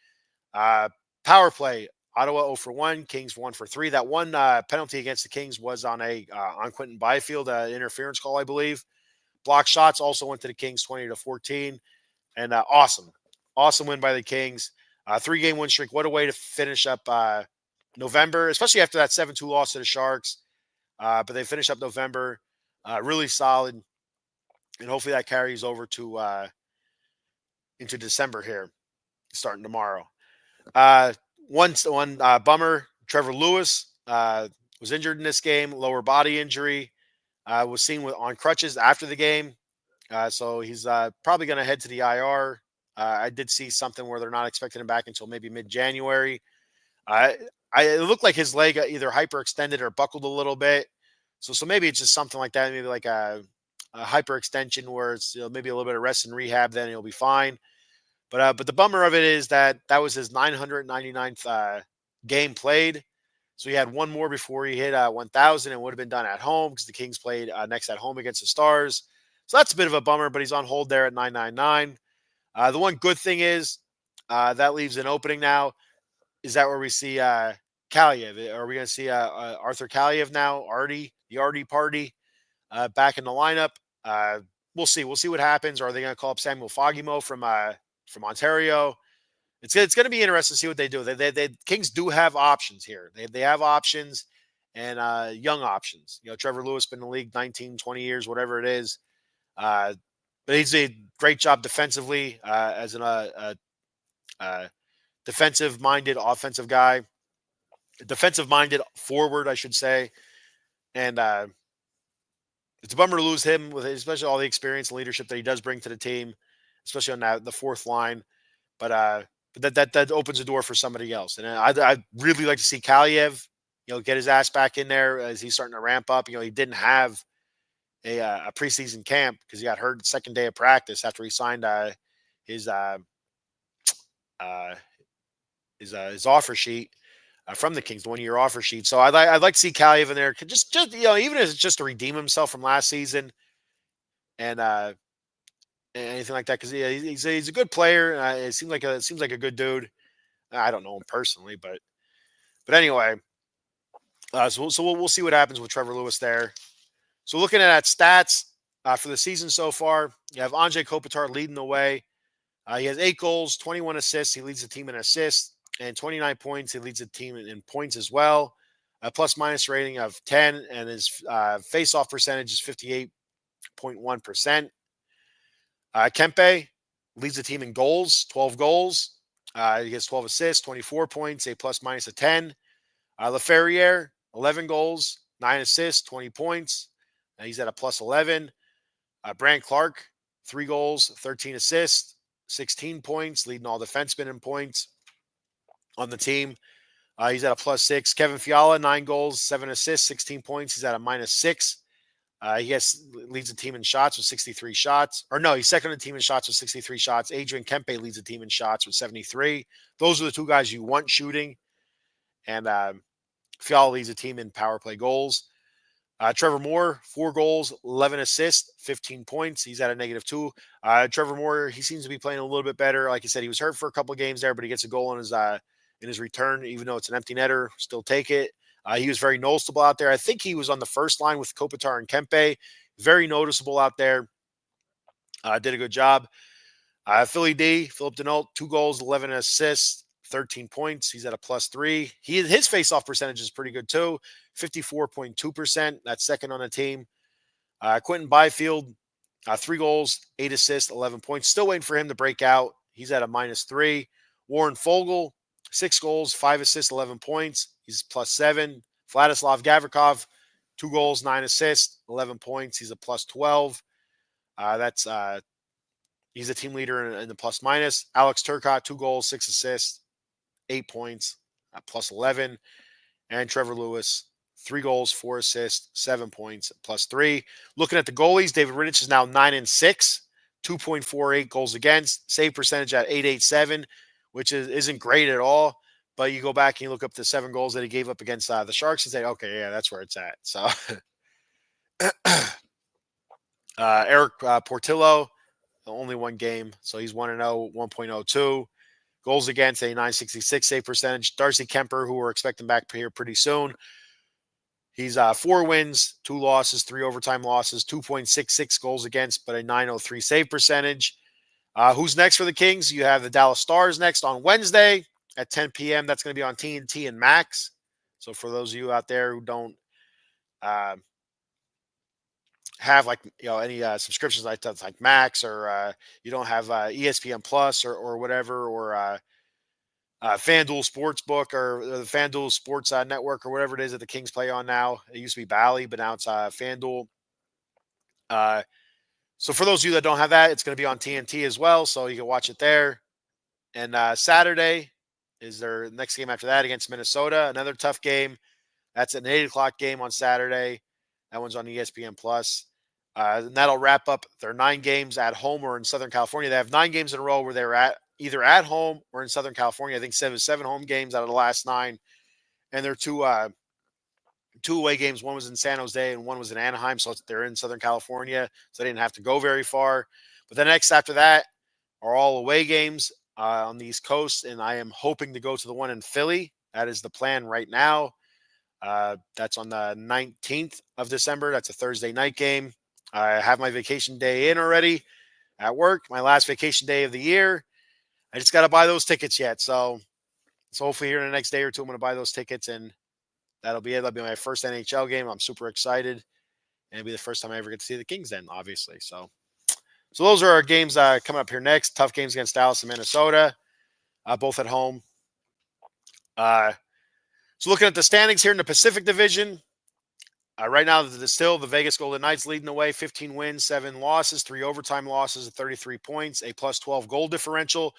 Power play, Ottawa 0 for 1, Kings 1 for 3. That one penalty against the Kings was on Quentin Byfield, interference call, I believe. Block shots also went to the Kings 20-14. And awesome. Awesome win by the Kings. 3-game win streak. What a way to finish up November, especially after that 7-2 loss to the Sharks. But they finish up November really solid, and hopefully that carries over to into December here, starting tomorrow. Uh, one bummer. Trevor Lewis was injured in this game, lower body injury. Was seen on crutches after the game, so he's probably going to head to the IR. I did see something where they're not expecting him back until maybe mid-January. I, it looked like his leg either hyperextended or buckled a little bit. So maybe it's just something like that. Maybe like a hyperextension where it's maybe a little bit of rest and rehab, then he'll be fine. But the bummer of it is that was his 999th game played. So he had one more before he hit 1,000 and would have been done at home because the Kings played next at home against the Stars. So that's a bit of a bummer, but he's on hold there at 999. The one good thing is that leaves an opening now. Is that where we see Kaliev? Are we going to see Arthur Kaliev now? The Artie party back in the lineup? We'll see. We'll see what happens. Or are they going to call up Samuel Fogimo from Ontario? It's going to be interesting to see what they do. They Kings do have options here. They have options and young options. Trevor Lewis been in the league 19, 20 years, whatever it is. But he's a great job defensively as an defensive-minded offensive guy, defensive-minded forward, I should say. And it's a bummer to lose him with especially all the experience and leadership that he does bring to the team, especially on the fourth line. But that opens the door for somebody else. And I'd really like to see Kaliev, get his ass back in there as he's starting to ramp up. He didn't have a preseason camp because he got hurt the second day of practice after he signed his offer sheet from the Kings, the 1-year offer sheet. So I'd like to see Kaliev in there, just even if it's just to redeem himself from last season and anything like that, because he's a good player. It seems like a good dude. I don't know him personally, but anyway, so we'll see what happens with Trevor Lewis there. So looking at stats for the season so far, you have Anze Kopitar leading the way. He has 8 goals, 21 assists. He leads the team in assists, and 29 points. He leads the team in points as well. A plus-minus rating of 10, and his face-off percentage is 58.1%. Kempe leads the team in goals, 12 goals. He gets 12 assists, 24 points, a plus-minus of 10. Laferriere, 11 goals, 9 assists, 20 points. He's at a plus 11. Brant Clark, 3 goals, 13 assists, 16 points, leading all defensemen in points on the team. He's at a plus 6. Kevin Fiala, 9 goals, 7 assists, 16 points. He's at a minus 6. He leads the team in shots with 63 shots. Or no, he's second on the team in shots with 63 shots. Adrian Kempe leads the team in shots with 73. Those are the two guys you want shooting. And Fiala leads the team in power play goals. Trevor Moore, 4 goals, 11 assists, 15 points. He's at a negative 2. Trevor Moore, he seems to be playing a little bit better. Like I said, he was hurt for a couple of games there, but he gets a goal in his return, even though it's an empty netter. Still take it. He was very noticeable out there. I think he was on the first line with Kopitar and Kempe. Very noticeable out there. Did a good job. Philip Denault, 2 goals, 11 assists, 13 points. He's at a plus 3. His face-off percentage is pretty good too, 54.2%. That's second on the team. Quentin Byfield, 3 goals, 8 assists, 11 points. Still waiting for him to break out. He's at a minus 3. Warren Fogle, 6 goals, 5 assists, 11 points. He's plus 7. Vladislav Gavrikov, 2 goals, 9 assists, 11 points. He's a plus 12. He's a team leader in the plus minus. Alex Turcotte, 2 goals, 6 assists, 8 points, plus 11. And Trevor Lewis, 3 goals, 4 assists, 7 points, plus 3. Looking at the goalies, David Rittich is now 9-6, 2.48 goals against, save percentage at 887, which isn't great at all. But you go back and you look up the 7 goals that he gave up against the Sharks and say, okay, yeah, that's where it's at. So Erik Portillo, only 1 game, so he's 1-0, 1.02. Goals against, a 966 save percentage. Darcy Kemper, who we're expecting back here pretty soon, he's 4 wins, 2 losses, 3 overtime losses, 2.66 goals against, but a 903 save percentage. Who's next for the Kings? You have the Dallas Stars next on Wednesday at 10 p.m. That's going to be on TNT and Max. So for those of you out there who don't uh, have any subscriptions like Max, or you don't have ESPN Plus or whatever, or FanDuel Sportsbook, or the FanDuel Sports Network, or whatever it is that the Kings play on now. It used to be Bally, but now it's FanDuel. Uh, so for those of you that don't have that, it's going to be on TNT as well, so you can watch it there. And Saturday is their next game after that against Minnesota. Another tough game. That's an 8 o'clock game on Saturday. That one's on ESPN Plus. And that'll wrap up their 9 games at home or in Southern California. They have 9 games in a row where they were either at home or in Southern California. I think seven home games out of the last 9. And their two away games. One was in San Jose and one was in Anaheim. So they're in Southern California. So they didn't have to go very far. But the next after that are all away games on the East Coast. And I am hoping to go to the one in Philly. That is the plan right now. That's on the 19th of December. That's a Thursday night game. I have my vacation day in already at work, my last vacation day of the year. I just got to buy those tickets yet. So hopefully here in the next day or two, I'm going to buy those tickets, and that'll be it. That'll be my first NHL game. I'm super excited. And it'll be the first time I ever get to see the Kings then, obviously. So those are our games coming up here next. Tough games against Dallas and Minnesota, both at home. So looking at the standings here in the Pacific Division, right now still the Vegas Golden Knights leading the way, 15 wins, 7 losses, 3 overtime losses, 33 points, a plus 12 goal differential.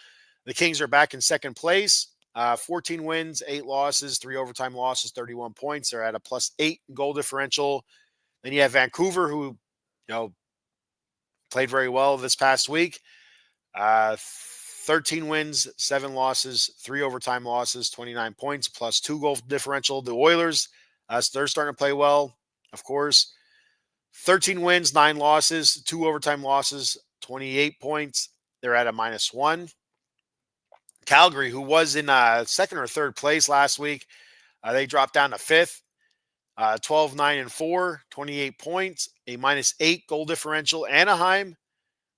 The Kings are back in second place, 14 wins, 8 losses, 3 overtime losses, 31 points. They're at a plus 8 goal differential. Then you have Vancouver, who played very well this past week. 13 wins, 7 losses, 3 overtime losses, 29 points, plus 2 goal differential. The Oilers, they're starting to play well, of course. 13 wins, 9 losses, 2 overtime losses, 28 points. They're at a -1. Calgary, who was in second or third place last week, they dropped down to 5th. 12, 9, and 4, 28 points, a -8 goal differential. Anaheim,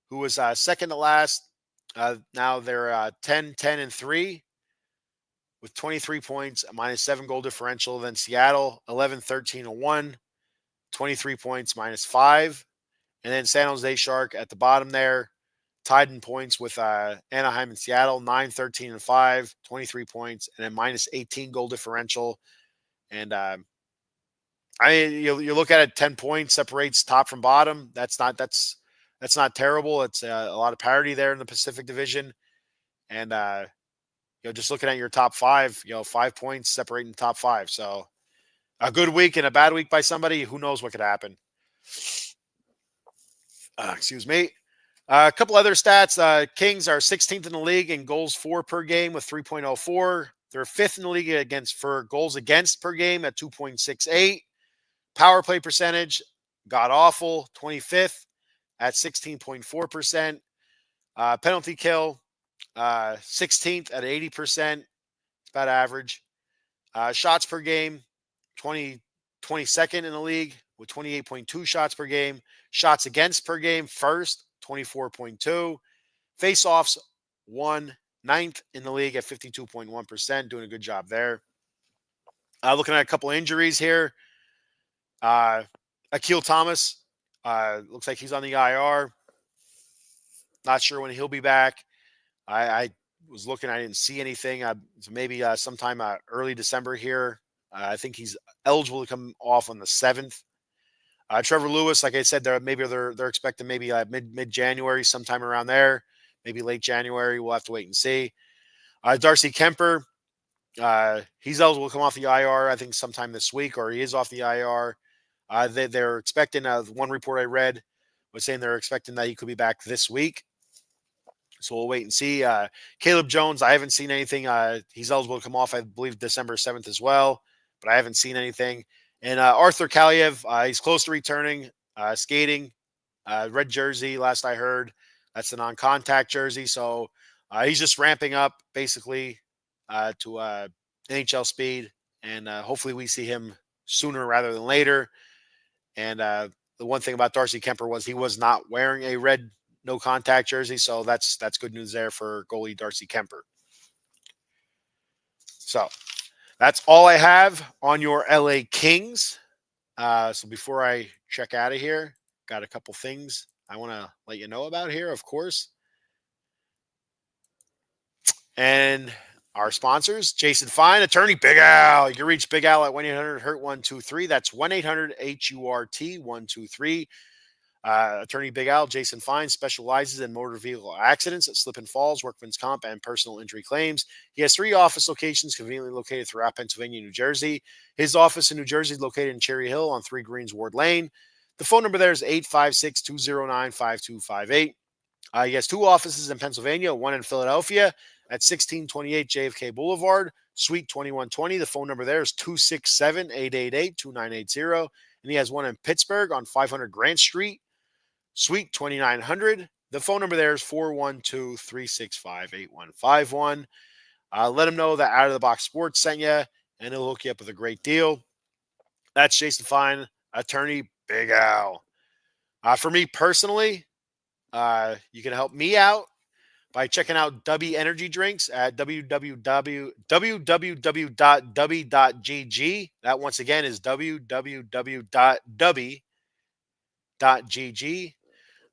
who was second to last, now they're 10, 10, and 3 with 23 points, a -7 goal differential. Then Seattle, 11, 13, and 1, 23 points, -5. And then San Jose Shark at the bottom there, tied in points with Anaheim and Seattle, 9, 13, and 5, 23 points, and a -18 goal differential. And you look at it, 10 points separates top from bottom. That's not terrible. It's a lot of parity there in the Pacific Division. And just looking at your top 5, 5 points separating the top 5. So a good week and a bad week by somebody, who knows what could happen. Excuse me. A couple other stats. Kings are 16th in the league in goals for per game with 3.04. They're 5th in the league for goals against per game at 2.68. Power play percentage, god awful, 25th at 16.4%. Penalty kill, 16th at 80%. It's about average. Shots per game, 22nd in the league with 28.2 shots per game. Shots against per game, first, 24.2. Face-offs, 9th in the league at 52.1%. Doing a good job there. Looking at a couple injuries here. Akil Thomas, looks like he's on the IR. Not sure when he'll be back. I was looking, I didn't see anything. So maybe sometime early December here. I think he's eligible to come off on the 7th. Trevor Lewis, like I said, they're expecting maybe mid January, sometime around there. Maybe late January. We'll have to wait and see. Darcy Kemper, he's eligible to come off the IR, I think sometime this week, or he is off the IR. They're expecting, one report I read was saying they're expecting that he could be back this week. So we'll wait and see. Caleb Jones, I haven't seen anything. He's eligible to come off, I believe, December 7th as well, but I haven't seen anything. And Arthur Kaliev, he's close to returning, skating, red jersey, last I heard. That's the non-contact jersey. So he's just ramping up, basically, to NHL speed. And hopefully we see him sooner rather than later. And the one thing about Darcy Kemper was he was not wearing a red no contact jersey. So that's good news there for goalie Darcy Kemper. So that's all I have on your LA Kings. So before I check out of here, got a couple things I want to let you know about here, of course. And our sponsors, Jason Fine, attorney Big Al. You can reach Big Al at 1-800-HURT-123. That's 1-800-HURT-123. Attorney Big Al, Jason Fine, specializes in motor vehicle accidents, slip and falls, workman's comp, and personal injury claims. He has 3 office locations conveniently located throughout Pennsylvania and New Jersey. His office in New Jersey is located in Cherry Hill on 3 Greensward Lane. The phone number there is 856-209-5258. He has 2 offices in Pennsylvania, one in Philadelphia at 1628 JFK Boulevard, Suite 2120. The phone number there is 267-888-2980. And he has one in Pittsburgh on 500 Grant Street, Suite 2900. The phone number there is 412-365-8151. Let him know that Out of the Box Sports sent you, and he'll hook you up with a great deal. That's Jason Fine, attorney Big Al. For me personally, you can help me out by checking out W Energy Drinks at www.w.gg. That once again is www.w.gg.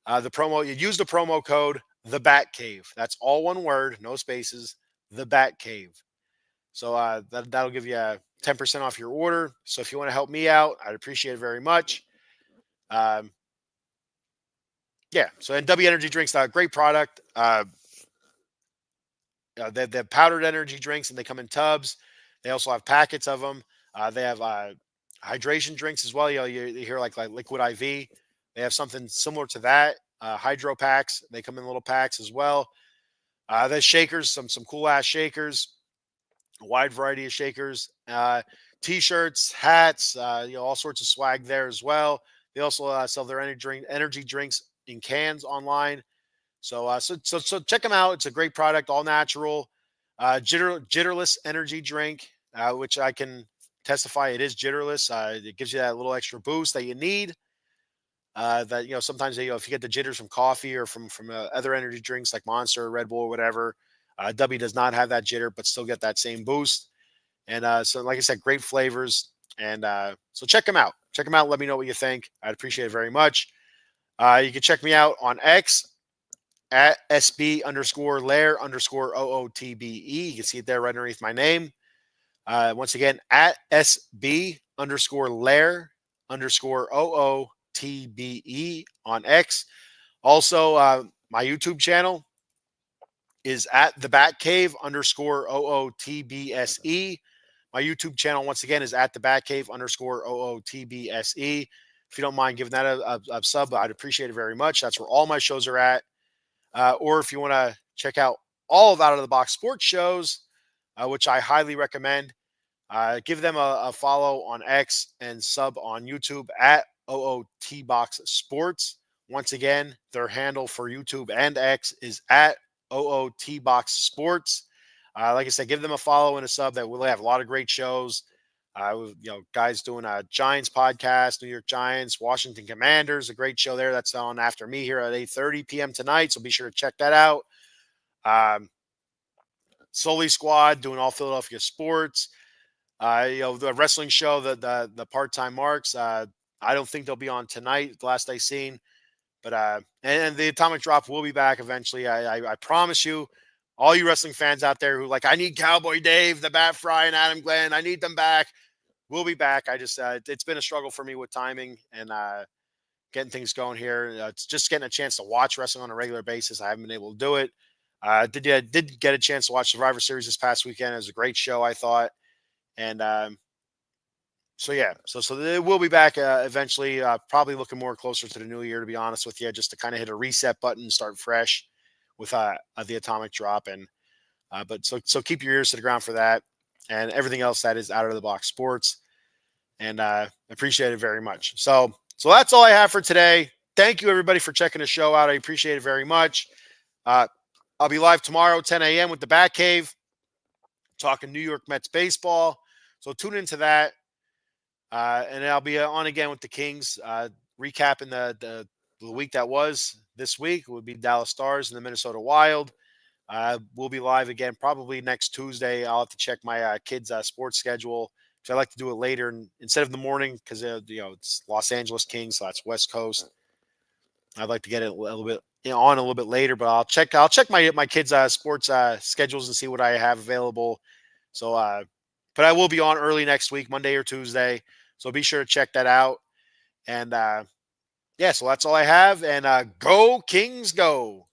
You use the promo code The Bat Cave. That's all one word, no spaces. The Bat Cave. So that'll give you 10% off your order. So if you want to help me out, I'd appreciate it very much. Yeah. So and W Energy Drinks, great product. They have powdered energy drinks, and they come in tubs. They also have packets of them. They have hydration drinks as well. You hear like Liquid IV. They have something similar to that. Hydro packs. They come in little packs as well. There's shakers, some cool ass shakers, a wide variety of shakers, t-shirts, hats, all sorts of swag there as well. They also sell their energy drinks in cans online. So check them out. It's a great product, all natural, jitterless energy drink, which I can testify it is jitterless. It gives you that little extra boost that you need. That sometimes if you get the jitters from coffee or from other energy drinks like Monster, or Red Bull, or whatever, W does not have that jitter, but still get that same boost. And so, like I said, great flavors. And so check them out. Check them out. Let me know what you think. I'd appreciate it very much. You can check me out on X at SB_Lair_OOTBE. You can see it there right underneath my name. Once again, at SB_Lair_OOTBE on X. Also, my YouTube channel is at the Batcave_OOTBSE. My YouTube channel, once again, is at the Batcave_OOTBSE. If you don't mind giving that a sub, I'd appreciate it very much. That's where all my shows are at. Or if you want to check out all of Out of the Box sports shows, which I highly recommend, give them a follow on X and sub on YouTube at OOTBox Sports. Once again, their handle for YouTube and X is at OOTBox Sports. Like I said, give them a follow and a sub. That will have a lot of great shows. Guys doing a Giants podcast, New York Giants, Washington Commanders, a great show there. That's on after me here at 8:30 p.m. tonight. So be sure to check that out. Sully Squad doing all Philadelphia sports. The wrestling show, the part-time marks. I don't think they'll be on tonight. The last I seen, but and the Atomic Drop will be back eventually. I promise you. All you wrestling fans out there who I need Cowboy Dave, the Bat Fry, and Adam Glenn. I need them back. We'll be back. I just it's been a struggle for me with timing and getting things going here. It's just getting a chance to watch wrestling on a regular basis. I haven't been able to do it. Did get a chance to watch Survivor Series this past weekend. It was a great show, I thought. And so it will be back eventually. Probably looking more closer to the new year, to be honest with you, just to kind of hit a reset button and start fresh with the Atomic Drop. And but keep your ears to the ground for that and everything else that is Out of the Box Sports. And appreciate it very much. So that's all I have for today. Thank you, everybody, for checking the show out. I appreciate it very much. I'll be live tomorrow, 10 a.m. with the Batcave, talking New York Mets baseball. So tune into that. And I'll be on again with the Kings, recapping the the week that was this week would be Dallas Stars and the Minnesota Wild. We'll be live again probably next Tuesday. I'll have to check my kids' sports schedule because I like to do it later instead of the morning because it's Los Angeles Kings, so that's West Coast. I'd like to get it a little bit on a little bit later, but I'll check my kids' sports schedules and see what I have available. So, but I will be on early next week, Monday or Tuesday. So be sure to check that out. And yeah, so that's all I have. And go Kings, go!